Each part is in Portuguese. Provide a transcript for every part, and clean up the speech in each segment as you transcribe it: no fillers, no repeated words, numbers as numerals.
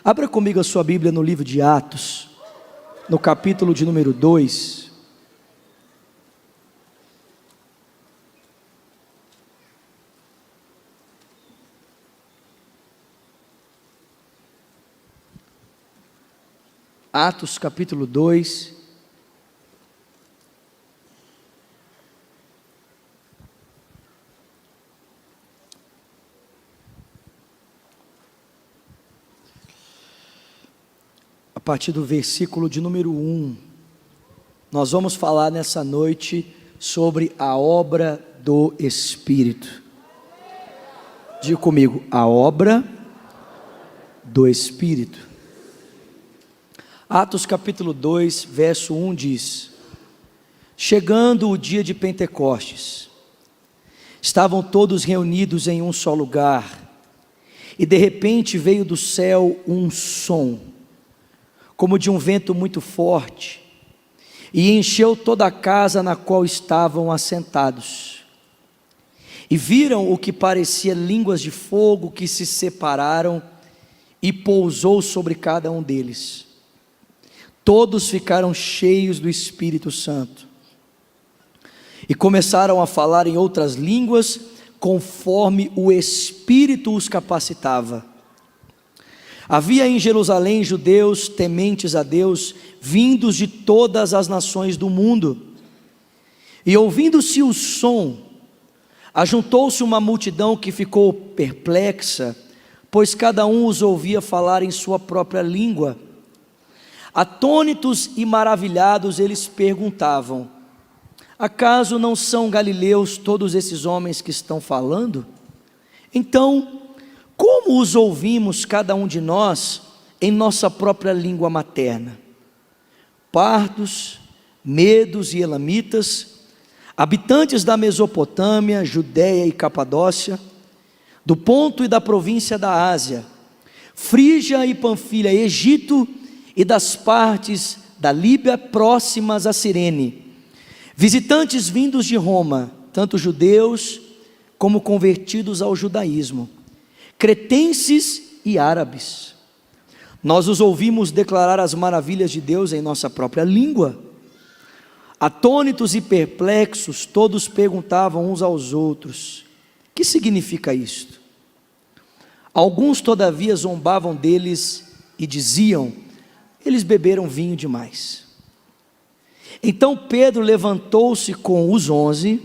Abra comigo a sua Bíblia no livro de Atos, no capítulo de número 2. Atos capítulo 2. A partir do versículo de número 1, nós vamos falar nessa noite sobre a obra do Espírito. Diga comigo, a obra do Espírito. Atos capítulo 2, verso 1 diz: chegando o dia de Pentecostes, estavam todos reunidos em um só lugar, e de repente veio do céu um som, como de um vento muito forte, e encheu toda a casa na qual estavam assentados. E viram o que parecia línguas de fogo que se separaram e pousou sobre cada um deles. Todos ficaram cheios do Espírito Santo e começaram a falar em outras línguas, conforme o Espírito os capacitava. Havia em Jerusalém judeus tementes a Deus, vindos de todas as nações do mundo. E ouvindo-se o som, ajuntou-se uma multidão que ficou perplexa, pois cada um os ouvia falar em sua própria língua. Atônitos e maravilhados, eles perguntavam: acaso não são galileus todos esses homens que estão falando? Então, como os ouvimos cada um de nós em nossa própria língua materna? Partos, medos e elamitas, habitantes da Mesopotâmia, Judéia e Capadócia, do Ponto e da província da Ásia, Frígia e Panfilha, Egito e das partes da Líbia próximas a Cirene, visitantes vindos de Roma, tanto judeus como convertidos ao judaísmo, cretenses e árabes. Nós os ouvimos declarar as maravilhas de Deus em nossa própria língua. Atônitos e perplexos, todos perguntavam uns aos outros: que significa isto? Alguns todavia zombavam deles e diziam: eles beberam vinho demais. Então Pedro levantou-se com os 11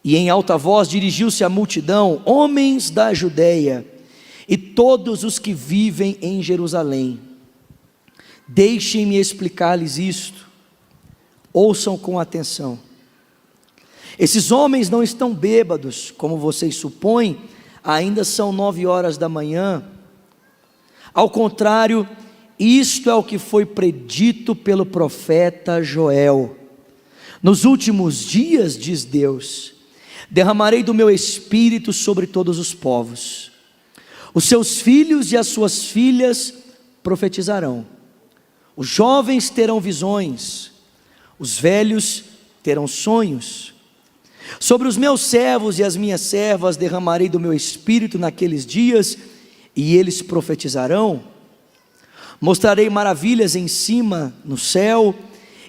e em alta voz dirigiu-se à multidão: homens da Judéia e todos os que vivem em Jerusalém, deixem-me explicar-lhes isto. Ouçam com atenção. Esses homens não estão bêbados, como vocês supõem, ainda são 9 horas da manhã. Ao contrário, isto é o que foi predito pelo profeta Joel. Nos últimos dias, diz Deus, derramarei do meu espírito sobre todos os povos. Os seus filhos e as suas filhas profetizarão. Os jovens terão visões. Os velhos terão sonhos. Sobre os meus servos e as minhas servas derramarei do meu espírito naqueles dias, e eles profetizarão. Mostrarei maravilhas em cima no céu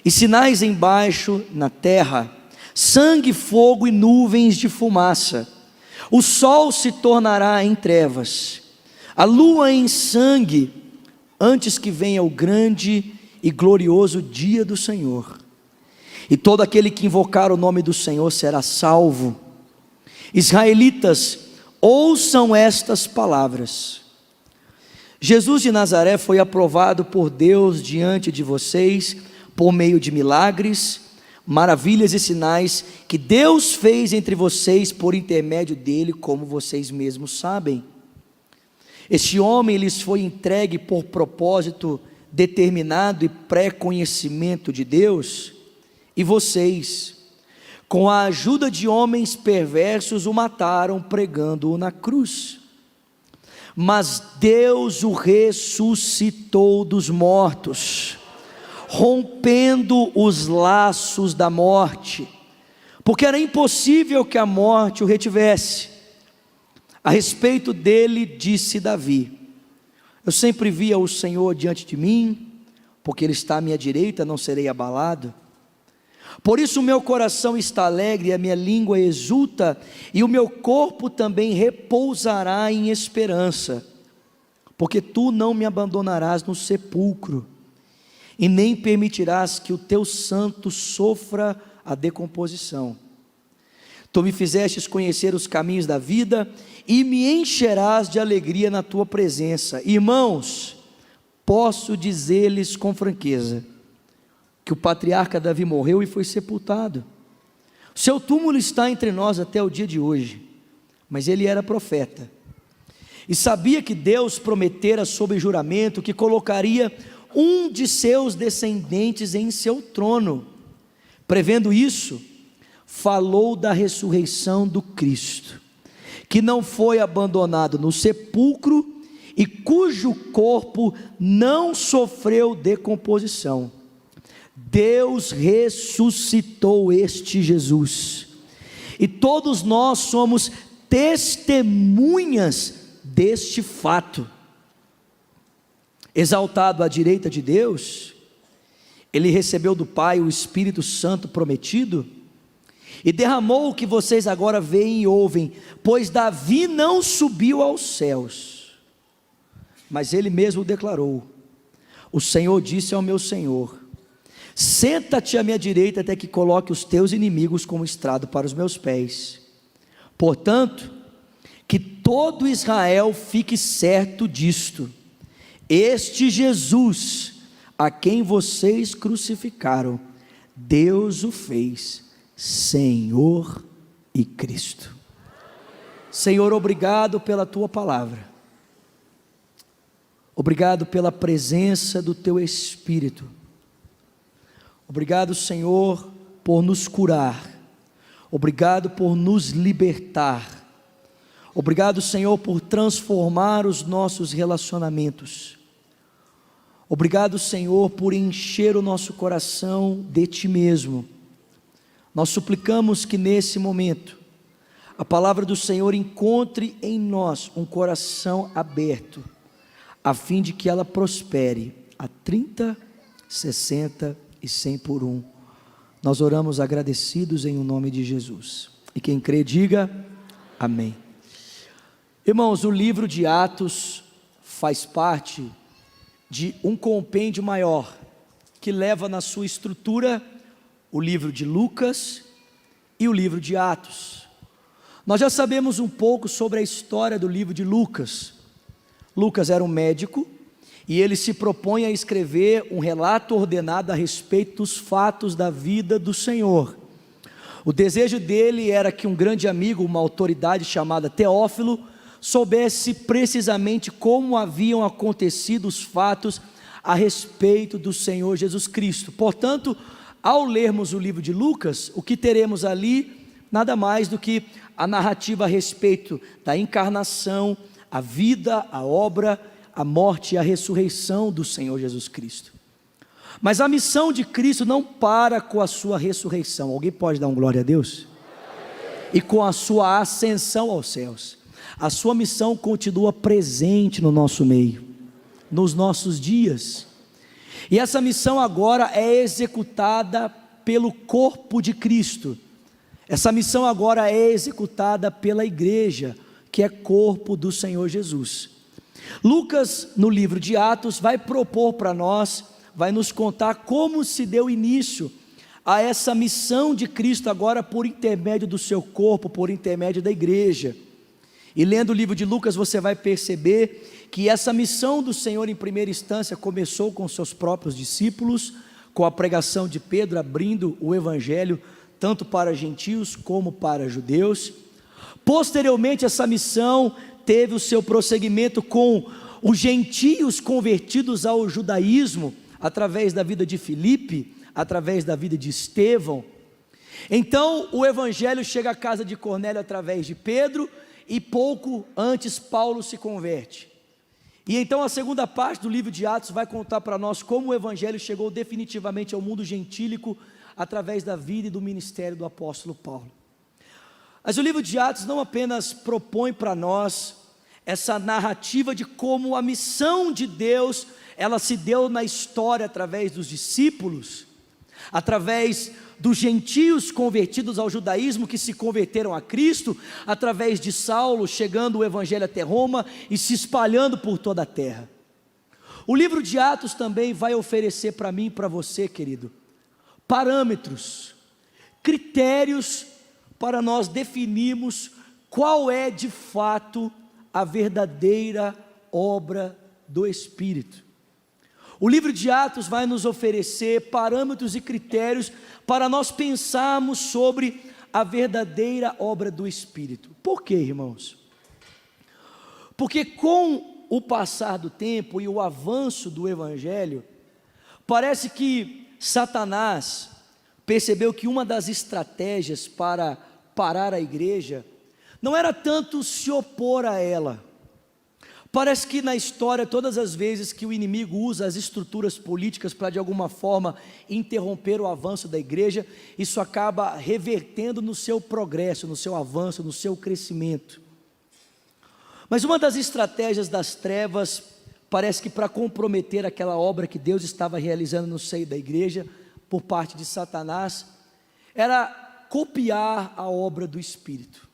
e sinais embaixo na terra: sangue, fogo e nuvens de fumaça. O sol se tornará em trevas, a lua em sangue, antes que venha o grande e glorioso dia do Senhor. E todo aquele que invocar o nome do Senhor será salvo. Israelitas, ouçam estas palavras. Jesus de Nazaré foi aprovado por Deus diante de vocês por meio de milagres, maravilhas e sinais que Deus fez entre vocês por intermédio dele, como vocês mesmos sabem. Este homem lhes foi entregue por propósito determinado e pré-conhecimento de Deus, e vocês, com a ajuda de homens perversos, o mataram pregando-o na cruz. Mas Deus o ressuscitou dos mortos, rompendo os laços da morte, porque era impossível que a morte o retivesse. A respeito dele disse Davi: Eu sempre via o Senhor diante de mim, porque Ele está à minha direita, não serei abalado. Por isso o meu coração está alegre, a minha língua exulta, e o meu corpo também repousará em esperança, porque tu não me abandonarás no sepulcro, e nem permitirás que o teu santo sofra a decomposição. Tu me fizestes conhecer os caminhos da vida, e me encherás de alegria na tua presença. Irmãos, posso dizer-lhes com franqueza, que o patriarca Davi morreu e foi sepultado. O seu túmulo está entre nós até o dia de hoje, mas ele era profeta, e sabia que Deus prometera sob juramento, que colocaria um de seus descendentes em seu trono. Prevendo isso, falou da ressurreição do Cristo, que não foi abandonado no sepulcro, e cujo corpo não sofreu decomposição. Deus ressuscitou este Jesus, e todos nós somos testemunhas deste fato. Exaltado à direita de Deus, Ele recebeu do Pai o Espírito Santo prometido, e derramou o que vocês agora veem e ouvem, pois Davi não subiu aos céus, mas ele mesmo declarou: o Senhor disse ao meu Senhor: senta-te à minha direita até que coloque os teus inimigos como estrado para os meus pés. Portanto, que todo Israel fique certo disto: este Jesus, a quem vocês crucificaram, Deus o fez Senhor e Cristo. Senhor, obrigado pela tua palavra, obrigado pela presença do teu Espírito. Obrigado, Senhor, por nos curar. Obrigado por nos libertar. Obrigado, Senhor, por transformar os nossos relacionamentos. Obrigado, Senhor, por encher o nosso coração de Ti mesmo. Nós suplicamos que nesse momento a palavra do Senhor encontre em nós um coração aberto, a fim de que ela prospere a 30, 60 e 100 por um. Nós oramos agradecidos em o nome de Jesus. E quem crê diga amém. Irmãos, o livro de Atos faz parte de um compêndio maior, que leva na sua estrutura o livro de Lucas e o livro de Atos. Nós já sabemos um pouco sobre a história do livro de Lucas. Lucas era um médico, e ele se propõe a escrever um relato ordenado a respeito dos fatos da vida do Senhor. O desejo dele era que um grande amigo, uma autoridade chamada Teófilo, soubesse precisamente como haviam acontecido os fatos a respeito do Senhor Jesus Cristo. Portanto, ao lermos o livro de Lucas, o que teremos ali, nada mais do que a narrativa a respeito da encarnação, a vida, a obra, a morte e a ressurreição do Senhor Jesus Cristo. Mas a missão de Cristo não para com a sua ressurreição. Alguém pode dar um glória a Deus? E com a sua ascensão aos céus. A sua missão continua presente no nosso meio, nos nossos dias. E essa missão agora é executada pelo corpo de Cristo. Essa missão agora é executada pela igreja, que é corpo do Senhor Jesus. Lucas, no livro de Atos, vai propor para nós, vai nos contar como se deu início a essa missão de Cristo agora por intermédio do seu corpo, por intermédio da igreja. E lendo o livro de Lucas, você vai perceber que essa missão do Senhor em primeira instância começou com seus próprios discípulos, com a pregação de Pedro abrindo o evangelho tanto para gentios como para judeus. Posteriormente, essa missão teve o seu prosseguimento com os gentios convertidos ao judaísmo, através da vida de Filipe, através da vida de Estevão. Então o evangelho chega à casa de Cornélio através de Pedro, e pouco antes Paulo se converte. E então a segunda parte do livro de Atos vai contar para nós como o evangelho chegou definitivamente ao mundo gentílico, através da vida e do ministério do apóstolo Paulo. Mas o livro de Atos não apenas propõe para nós essa narrativa de como a missão de Deus, ela se deu na história através dos discípulos, através dos gentios convertidos ao judaísmo que se converteram a Cristo, através de Saulo chegando o evangelho até Roma e se espalhando por toda a terra. O livro de Atos também vai oferecer para mim e para você, querido, parâmetros, critérios para nós definirmos qual é de fato a verdadeira obra do Espírito. O livro de Atos vai nos oferecer parâmetros e critérios para nós pensarmos sobre a verdadeira obra do Espírito. Por quê, irmãos? Porque com o passar do tempo e o avanço do Evangelho, parece que Satanás percebeu que uma das estratégias para parar a igreja não era tanto se opor a ela. Parece que na história, todas as vezes que o inimigo usa as estruturas políticas para de alguma forma interromper o avanço da igreja, isso acaba revertendo no seu progresso, no seu avanço, no seu crescimento. Mas uma das estratégias das trevas, parece que para comprometer aquela obra que Deus estava realizando no seio da igreja, por parte de Satanás, era copiar a obra do Espírito,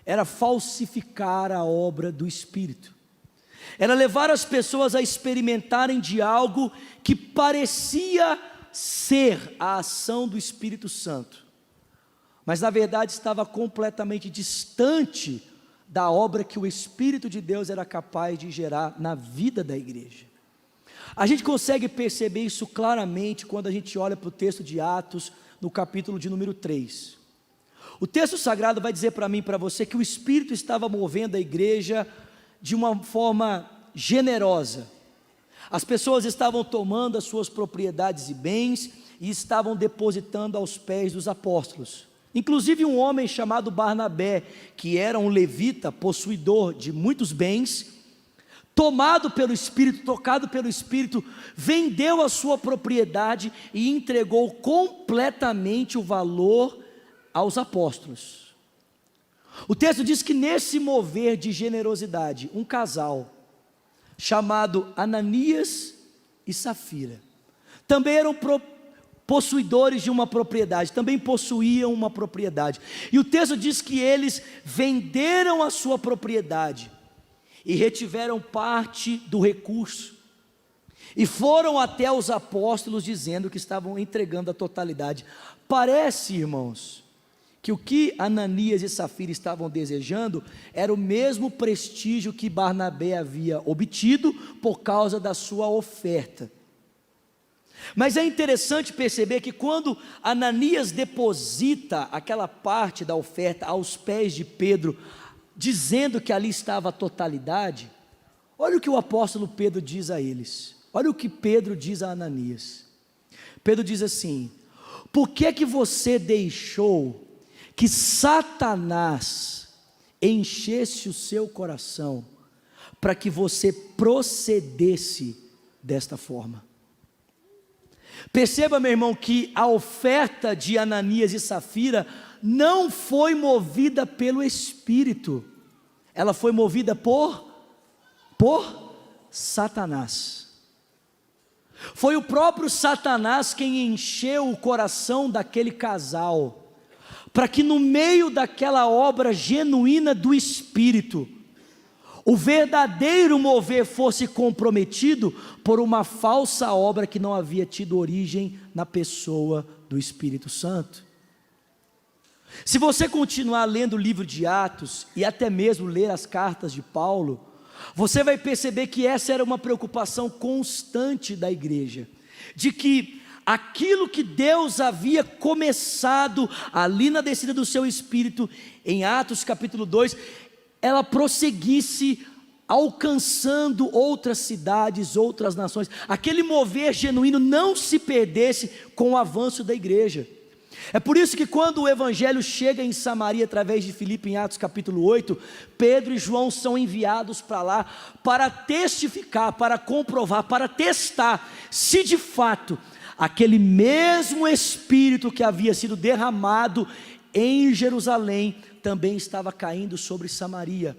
era falsificar a obra do Espírito, era levar as pessoas a experimentarem de algo que parecia ser a ação do Espírito Santo, mas na verdade estava completamente distante da obra que o Espírito de Deus era capaz de gerar na vida da igreja. A gente consegue perceber isso claramente quando a gente olha para o texto de Atos, no capítulo de número 3. O texto sagrado vai dizer para mim e para você que o Espírito estava movendo a igreja de uma forma generosa. As pessoas estavam tomando as suas propriedades e bens e estavam depositando aos pés dos apóstolos. Inclusive um homem chamado Barnabé, que era um levita, possuidor de muitos bens, tomado pelo Espírito, tocado pelo Espírito, vendeu a sua propriedade e entregou completamente o valor aos apóstolos. O texto diz que nesse mover de generosidade, um casal chamado Ananias e Safira, também eram possuidores de uma propriedade, também possuíam uma propriedade, e o texto diz que eles venderam a sua propriedade e retiveram parte do recurso, e foram até os apóstolos dizendo que estavam entregando a totalidade. Parece, irmãos, que o que Ananias e Safira estavam desejando era o mesmo prestígio que Barnabé havia obtido por causa da sua oferta. Mas é interessante perceber que quando Ananias deposita aquela parte da oferta aos pés de Pedro, dizendo que ali estava a totalidade, olha o que o apóstolo Pedro diz a eles, olha o que Pedro diz a Ananias. Pedro diz assim: por que que você deixou que Satanás enchesse o seu coração, para que você procedesse desta forma? Perceba, meu irmão, que a oferta de Ananias e Safira não foi movida pelo Espírito, ela foi movida por Satanás. Foi o próprio Satanás quem encheu o coração daquele casal, para que no meio daquela obra genuína do Espírito, o verdadeiro mover fosse comprometido por uma falsa obra que não havia tido origem na pessoa do Espírito Santo. Se você continuar lendo o livro de Atos, e até mesmo ler as cartas de Paulo, você vai perceber que essa era uma preocupação constante da igreja, de que aquilo que Deus havia começado ali na descida do seu Espírito, em Atos capítulo 2, ela prosseguisse alcançando outras cidades, outras nações, aquele mover genuíno não se perdesse com o avanço da igreja. É por isso que quando o evangelho chega em Samaria através de Filipe, em Atos capítulo 8, Pedro e João são enviados para lá para testificar, para comprovar, para testar se de fato aquele mesmo Espírito que havia sido derramado em Jerusalém também estava caindo sobre Samaria.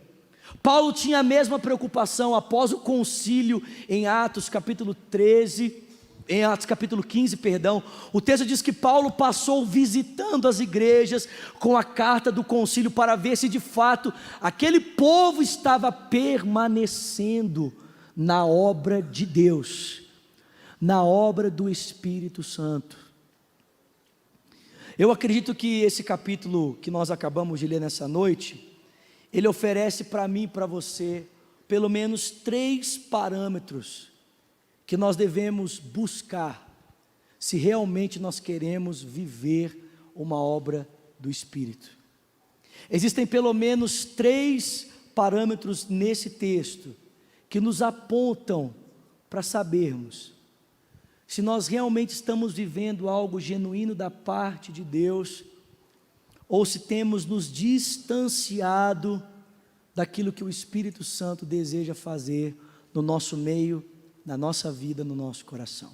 Paulo tinha a mesma preocupação após o concílio em Atos capítulo 15, perdão. O texto diz que Paulo passou visitando as igrejas com a carta do concílio para ver se de fato aquele povo estava permanecendo na obra de Deus, na obra do Espírito Santo. Eu acredito que esse capítulo que nós acabamos de ler nessa noite, ele oferece para mim e para você pelo menos 3 parâmetros que nós devemos buscar se realmente nós queremos viver uma obra do Espírito. Existem pelo menos 3 parâmetros nesse texto que nos apontam para sabermos se nós realmente estamos vivendo algo genuíno da parte de Deus, ou se temos nos distanciado daquilo que o Espírito Santo deseja fazer no nosso meio, na nossa vida, no nosso coração.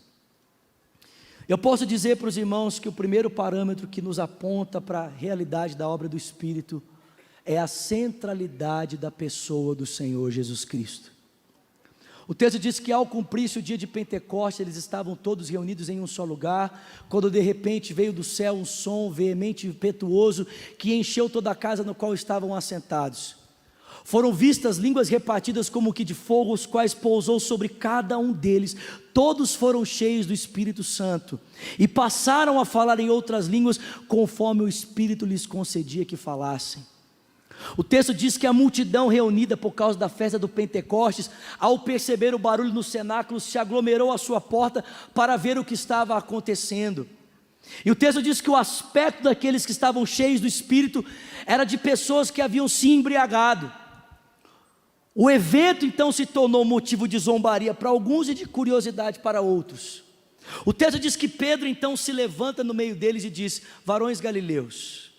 Eu posso dizer para os irmãos que o primeiro parâmetro que nos aponta para a realidade da obra do Espírito é a centralidade da pessoa do Senhor Jesus Cristo. O texto diz que ao cumprir-se o dia de Pentecostes, eles estavam todos reunidos em um só lugar, quando de repente veio do céu um som veemente e impetuoso, que encheu toda a casa no qual estavam assentados. Foram vistas línguas repartidas como que de fogo, os quais pousou sobre cada um deles. Todos foram cheios do Espírito Santo, e passaram a falar em outras línguas, conforme o Espírito lhes concedia que falassem. O texto diz que a multidão reunida por causa da festa do Pentecostes, ao perceber o barulho no cenáculo, se aglomerou à sua porta para ver o que estava acontecendo. E o texto diz que o aspecto daqueles que estavam cheios do Espírito era de pessoas que haviam se embriagado. O evento então se tornou motivo de zombaria para alguns e de curiosidade para outros. O texto diz que Pedro então se levanta no meio deles e diz: varões galileus,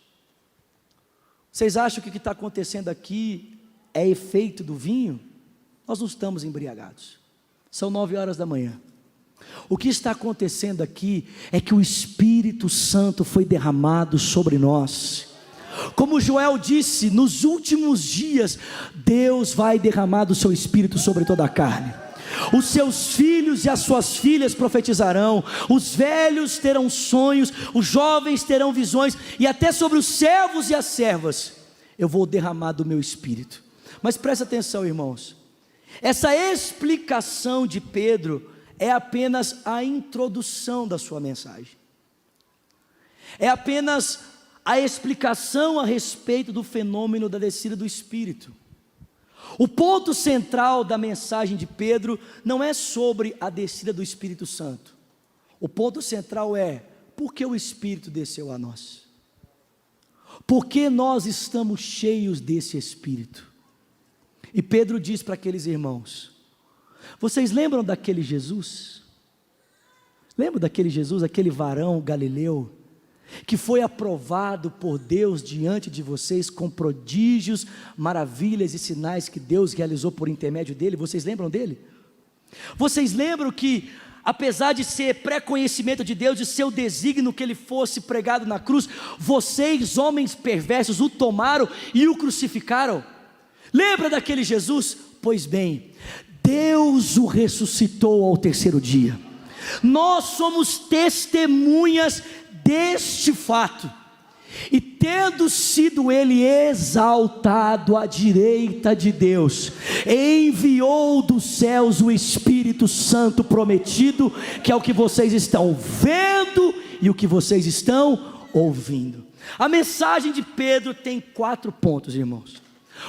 vocês acham que o que está acontecendo aqui é efeito do vinho? Nós não estamos embriagados, são 9 horas da manhã. O que está acontecendo aqui é que o Espírito Santo foi derramado sobre nós. Como Joel disse, nos últimos dias Deus vai derramar do seu Espírito sobre toda a carne. Os seus filhos e as suas filhas profetizarão, os velhos terão sonhos, os jovens terão visões, e até sobre os servos e as servas eu vou derramar do meu Espírito. Mas presta atenção, irmãos, essa explicação de Pedro é apenas a introdução da sua mensagem, é apenas a explicação a respeito do fenômeno da descida do Espírito. O ponto central da mensagem de Pedro não é sobre a descida do Espírito Santo. O ponto central é: por que o Espírito desceu a nós? Por que nós estamos cheios desse Espírito? E Pedro diz para aqueles irmãos: vocês lembram daquele Jesus? Lembram daquele Jesus, aquele varão galileu, que foi aprovado por Deus diante de vocês com prodígios, maravilhas e sinais que Deus realizou por intermédio dele? Vocês lembram dele? Vocês lembram que, apesar de ser pré-conhecimento de Deus, de seu desígnio que ele fosse pregado na cruz, vocês, homens perversos, o tomaram e o crucificaram? Lembra daquele Jesus? Pois bem, Deus o ressuscitou ao 3º dia. Nós somos testemunhas deste fato, e tendo sido ele exaltado à direita de Deus, enviou dos céus o Espírito Santo prometido, que é o que vocês estão vendo e o que vocês estão ouvindo. A mensagem de Pedro tem 4 pontos, irmãos.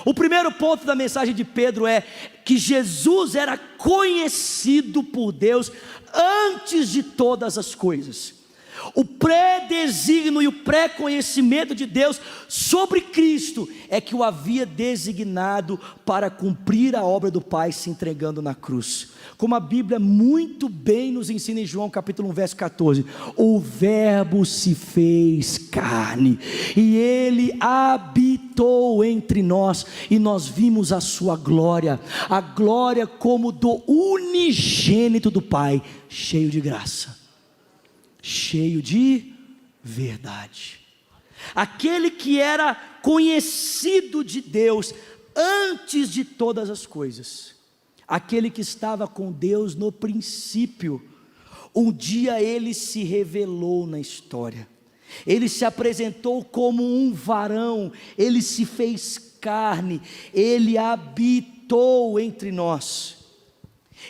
O primeiro ponto da mensagem de Pedro é que Jesus era conhecido por Deus antes de todas as coisas. O pré-desígnio e o pré-conhecimento de Deus sobre Cristo é que o havia designado para cumprir a obra do Pai, se entregando na cruz. Como a Bíblia muito bem nos ensina em João capítulo 1, verso 14: o Verbo se fez carne, e Ele habitou entre nós, e nós vimos a sua glória, a glória como do unigênito do Pai, cheio de graça, cheio de verdade. Aquele que era conhecido de Deus antes de todas as coisas, aquele que estava com Deus no princípio, um dia ele se revelou na história, ele se apresentou como um varão, ele se fez carne, ele habitou entre nós,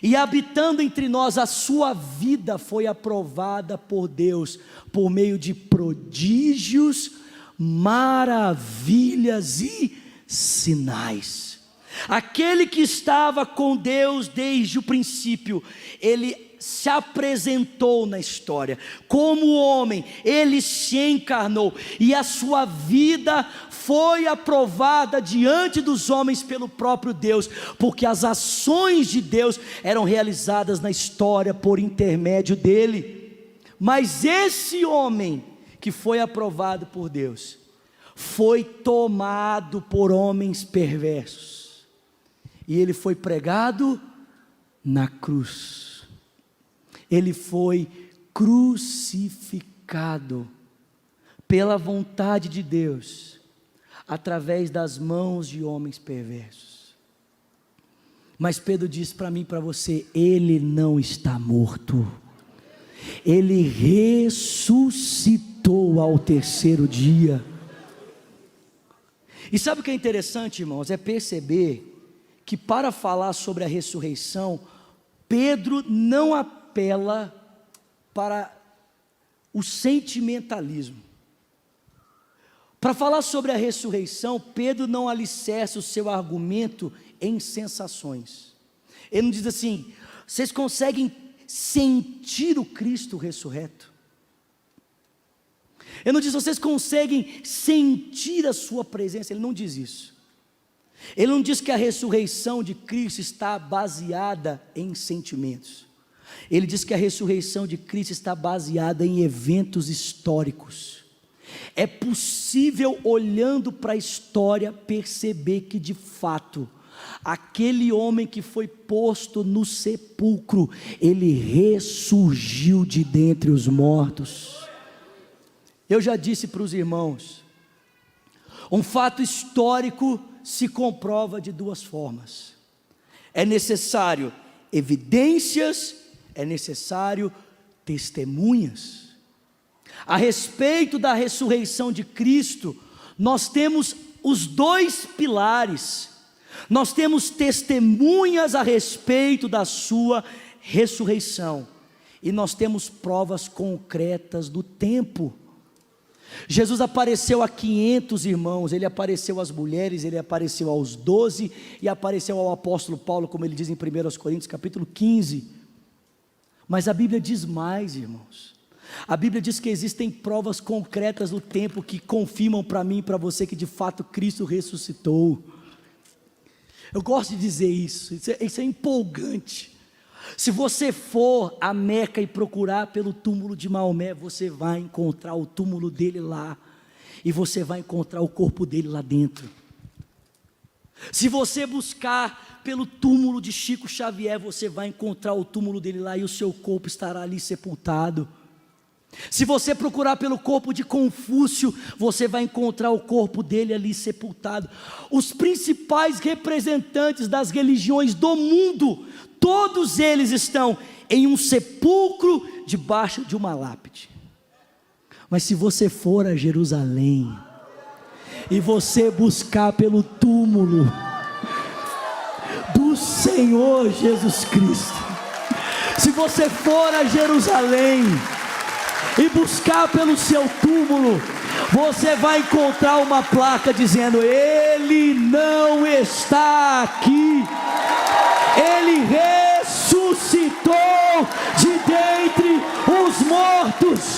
e habitando entre nós, a sua vida foi aprovada por Deus, por meio de prodígios, maravilhas e sinais. Aquele que estava com Deus desde o princípio, ele se apresentou na história, como homem, ele se encarnou, e a sua vida foi aprovada diante dos homens pelo próprio Deus, porque as ações de Deus eram realizadas na história por intermédio dele. Mas esse homem que foi aprovado por Deus, foi tomado por homens perversos, e ele foi pregado na cruz, ele foi crucificado pela vontade de Deus, através das mãos de homens perversos. Mas Pedro diz para mim e para você: ele não está morto, ele ressuscitou ao terceiro dia. E sabe o que é interessante, irmãos? É perceber que para falar sobre a ressurreição, Pedro não apela para o sentimentalismo. Para falar sobre a ressurreição, Pedro não alicerça o seu argumento em sensações. Ele não diz assim: vocês conseguem sentir o Cristo ressurreto? Ele não diz: vocês conseguem sentir a sua presença? Ele não diz isso. Ele não diz que a ressurreição de Cristo está baseada em sentimentos. Ele diz que a ressurreição de Cristo está baseada em eventos históricos. É possível, olhando para a história, perceber que de fato, aquele homem que foi posto no sepulcro, ele ressurgiu de dentre os mortos. Eu já disse para os irmãos, um fato histórico se comprova de duas formas: é necessário evidências, é necessário testemunhas. A respeito da ressurreição de Cristo, nós temos os dois pilares. Nós temos testemunhas a respeito da sua ressurreição, e nós temos provas concretas do tempo. Jesus apareceu a 500 irmãos, ele apareceu às mulheres, ele apareceu aos 12 e apareceu ao apóstolo Paulo, como ele diz em 1 Coríntios capítulo 15. Mas a Bíblia diz mais, irmãos. A Bíblia diz que existem provas concretas do tempo que confirmam para mim e para você que de fato Cristo ressuscitou. Eu gosto de dizer isso é empolgante. Se você for a Meca e procurar pelo túmulo de Maomé, você vai encontrar o túmulo dele lá, e você vai encontrar o corpo dele lá dentro. Se você buscar pelo túmulo de Chico Xavier, você vai encontrar o túmulo dele lá, e o seu corpo estará ali sepultado. Se você procurar pelo corpo de Confúcio, você vai encontrar o corpo dele ali sepultado. Os principais representantes das religiões do mundo, todos eles estão em um sepulcro debaixo de uma lápide. Mas se você for a Jerusalém e você buscar pelo túmulo do Senhor Jesus Cristo, se você for a Jerusalém e buscar pelo seu túmulo, você vai encontrar uma placa dizendo: ele não está aqui, ele ressuscitou de dentre os mortos,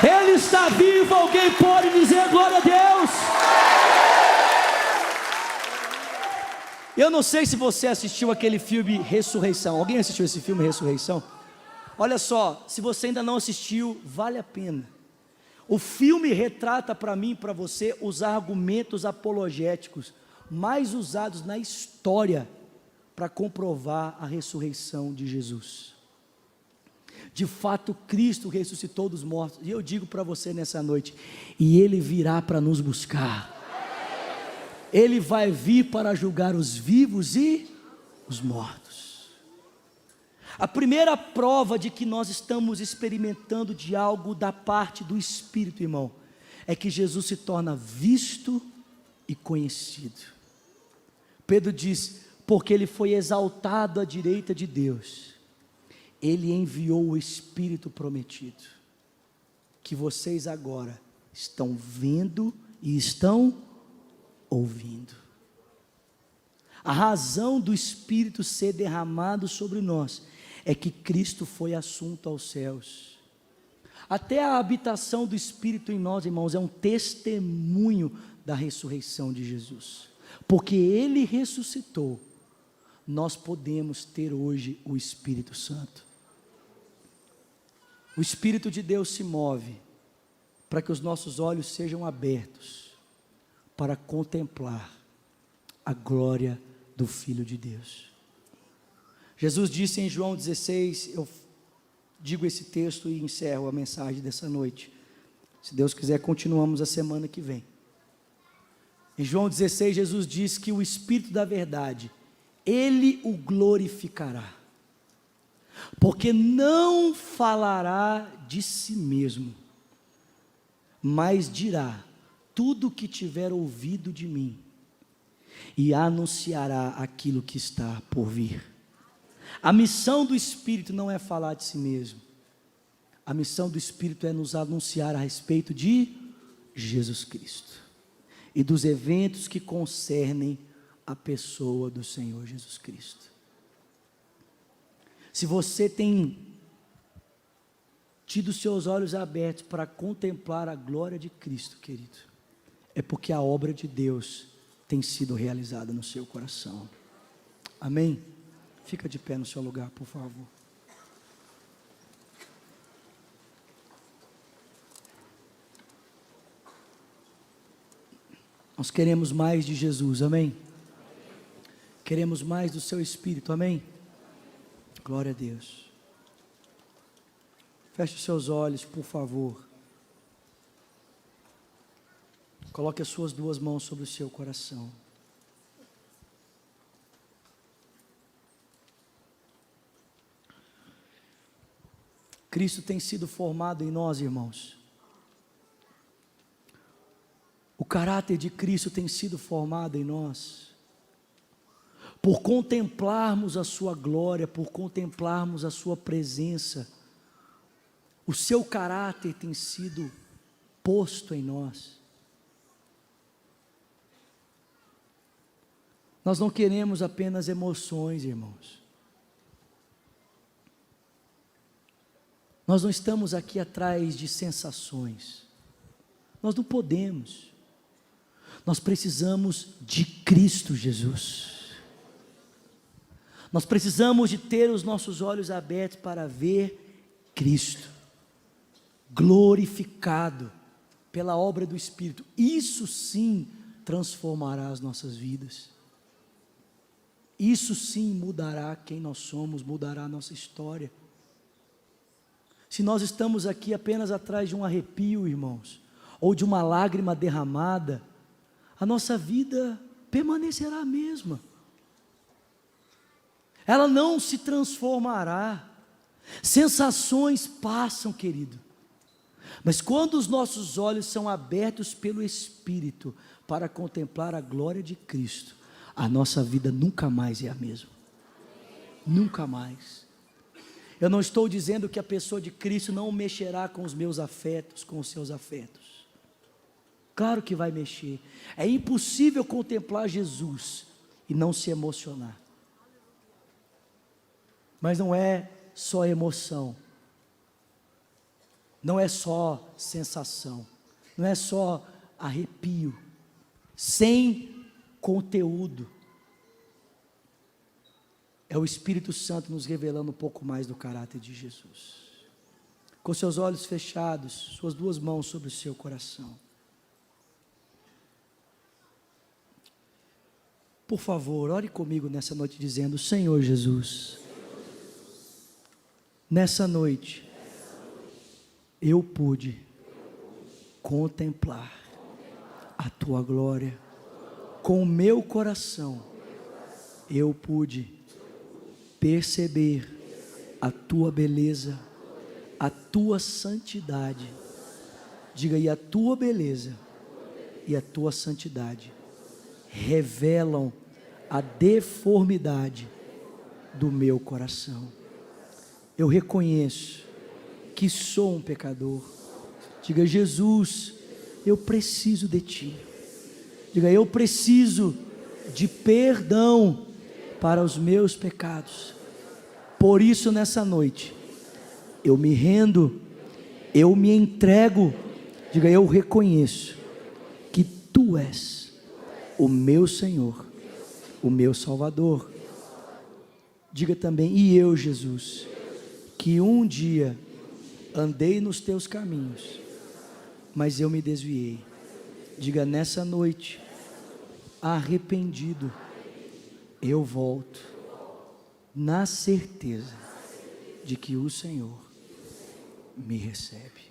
ele está vivo. Alguém pode dizer glória a Deus? Eu não sei se você assistiu aquele filme Ressurreição. Alguém assistiu esse filme Ressurreição? Olha só, se você ainda não assistiu, vale a pena. O filme retrata para mim e para você os argumentos apologéticos mais usados na história para comprovar a ressurreição de Jesus. De fato, Cristo ressuscitou dos mortos, e eu digo para você nessa noite, e Ele virá para nos buscar. Ele vai vir para julgar os vivos e os mortos. A primeira prova de que nós estamos experimentando de algo da parte do Espírito, irmão, é que Jesus se torna visto e conhecido. Pedro diz: porque ele foi exaltado à direita de Deus, ele enviou o Espírito prometido, que vocês agora estão vendo e estão ouvindo. A razão do Espírito ser derramado sobre nós é que Cristo foi assunto aos céus. Até a habitação do Espírito em nós, irmãos, é um testemunho da ressurreição de Jesus. Porque Ele ressuscitou, nós podemos ter hoje o Espírito Santo. O Espírito de Deus se move para que os nossos olhos sejam abertos para contemplar a glória do Filho de Deus. Jesus disse em João 16, eu digo esse texto e encerro a mensagem dessa noite. Se Deus quiser, continuamos a semana que vem. Em João 16, Jesus diz que o Espírito da verdade, Ele o glorificará, porque não falará de si mesmo, mas dirá tudo o que tiver ouvido de mim, e anunciará aquilo que está por vir. A missão do Espírito não é falar de si mesmo, a missão do Espírito é nos anunciar a respeito de Jesus Cristo, e dos eventos que concernem a pessoa do Senhor Jesus Cristo. Se você tem tido seus olhos abertos para contemplar a glória de Cristo, querido, é porque a obra de Deus tem sido realizada no seu coração. Amém? Fica de pé no seu lugar, por favor. Nós queremos mais de Jesus, amém? Queremos mais do seu Espírito, amém? Glória a Deus. Feche os seus olhos, por favor. Coloque as suas duas mãos sobre o seu coração. Cristo tem sido formado em nós, irmãos. O caráter de Cristo tem sido formado em nós. Por contemplarmos a sua glória, por contemplarmos a sua presença, o seu caráter tem sido posto em nós. Nós não queremos apenas emoções, irmãos. Nós não estamos aqui atrás de sensações. Nós não podemos. Nós precisamos de Cristo Jesus. Nós precisamos de ter os nossos olhos abertos para ver Cristo glorificado pela obra do Espírito. Isso sim transformará as nossas vidas. Isso sim mudará quem nós somos, mudará a nossa história. Se nós estamos aqui apenas atrás de um arrepio, irmãos, ou de uma lágrima derramada, a nossa vida permanecerá a mesma. Ela não se transformará. Sensações passam, querido. Mas quando os nossos olhos são abertos pelo Espírito para contemplar a glória de Cristo, a nossa vida nunca mais é a mesma. Nunca mais. Eu não estou dizendo que a pessoa de Cristo não mexerá com os meus afetos, com os seus afetos. Claro que vai mexer. É impossível contemplar Jesus e não se emocionar. Mas não é só emoção. Não é só sensação. Não é só arrepio. Sem conteúdo. É o Espírito Santo nos revelando um pouco mais do caráter de Jesus. Com seus olhos fechados, suas duas mãos sobre o seu coração. Por favor, ore comigo nessa noite dizendo: Senhor Jesus, nessa noite, eu pude contemplar a Tua glória com o meu coração, eu pude perceber a tua beleza, a tua santidade. Diga aí, a tua beleza e a tua santidade revelam a deformidade do meu coração. Eu reconheço que sou um pecador. Diga, Jesus, eu preciso de ti. Diga, eu preciso de perdão para os meus pecados. Por isso, nessa noite, eu me rendo, eu me entrego. Diga, eu reconheço que tu és o meu Senhor, o meu Salvador. Diga também, e eu, Jesus, que um dia andei nos teus caminhos, mas eu me desviei. Diga, nessa noite, arrependido, eu volto, na certeza de que o Senhor me recebe.